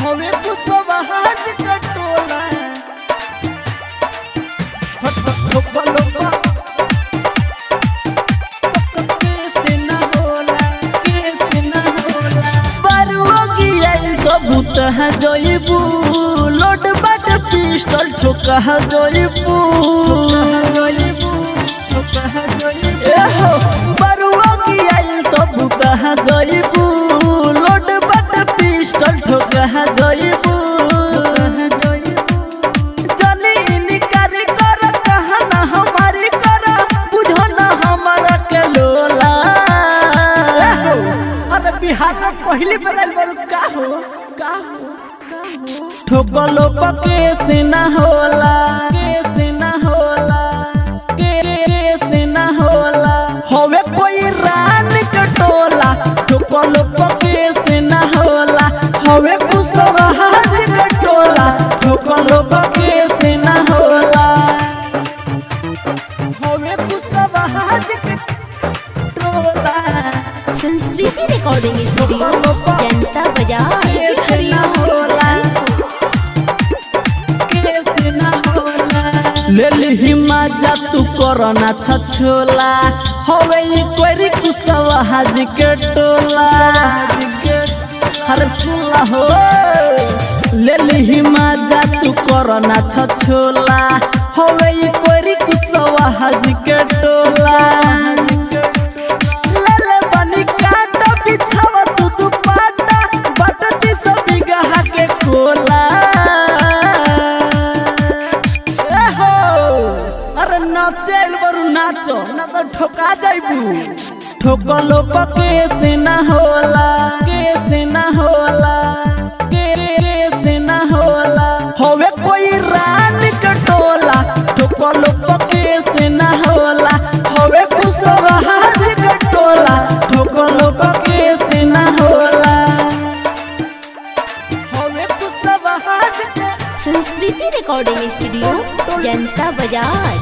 हवे कुशवाहा के टोला जयबू लोड बाट पिस्टल ठोका जयबू बरुआ की आई तो बुता जयबू लोड बाट पिस्टल ठोका जयबू जनी इनकार कर कहना हमारी कर बुझो न हमारा के लोला। अरे बिहार में पहली बार का हो ठोकलो पके से ना होला के ना होला के ना होला हवे कोई रान के टोला ठोकलो पके से ना होला हवे कुशवाहा के टोला ठोकलो पके से ना होला हवे कुशवाहा के टोला। संस्कृति रिकॉर्डिंग स्टूडियो जनता बाजार ले ली मजा तू करना छछोला हवे कोरी कुशवाहा के टोला हर सुला हो ले ली मजा तू करना छछोला हवे कोरी कुशवाहा के टोला नाचो ना तो ठोका जाइबू ठोकलो पके से ना होला के ना होला के से ना होला हवे कोई रान के टोला ठोकलो पके से ना होला हवे कुशवाहा के टोला ठोकलो पके से ना होला हवे कुशवाहा के। संस्कृति रिकॉर्डिंग स्टूडियो जनता बाजार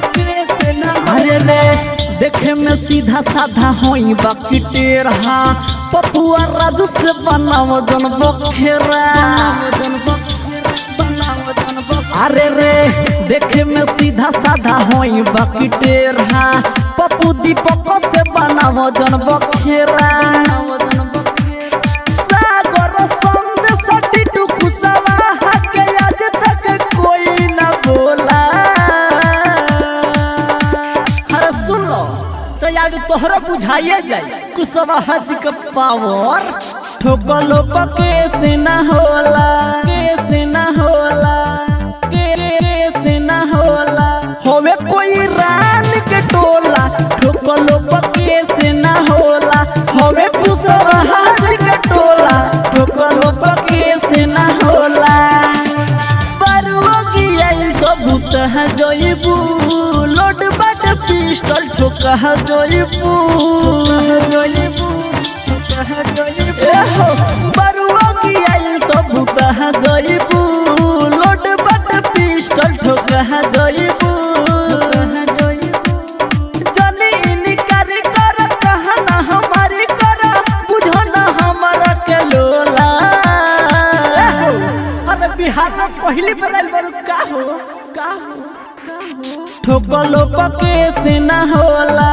अरे रे देखे में सीधा साधा होई बाकी टेढ़ा पपुआ राजू से बनाव जन बखेरा अरे रे देखे में सीधा साधा होई बाकी टेढ़ा पप्पू दीपक से बनाव जन बखेरा तोहरा बुझाइए जाए कुशवाहा के पावर ठोकलो पके से ना होला के ना होला के से ना होला हवे कोई रान के टोला ठोकलो पके से ना होला हवे कुशवाहा के टोला ठोकलो पके से ना होला बरुआ की आई तो बुता जयबू लोड बाट पिस्टल ठोका जयबू बरुआ की आई तो बुता जयबू लोड बाट पिस्टल ठोका जयबू जनी इनकार कर कहना हमारी कर बुझो न हमारा के लोला। अरे बिहार में पहली बार का हो ठोकलो पके से ना होला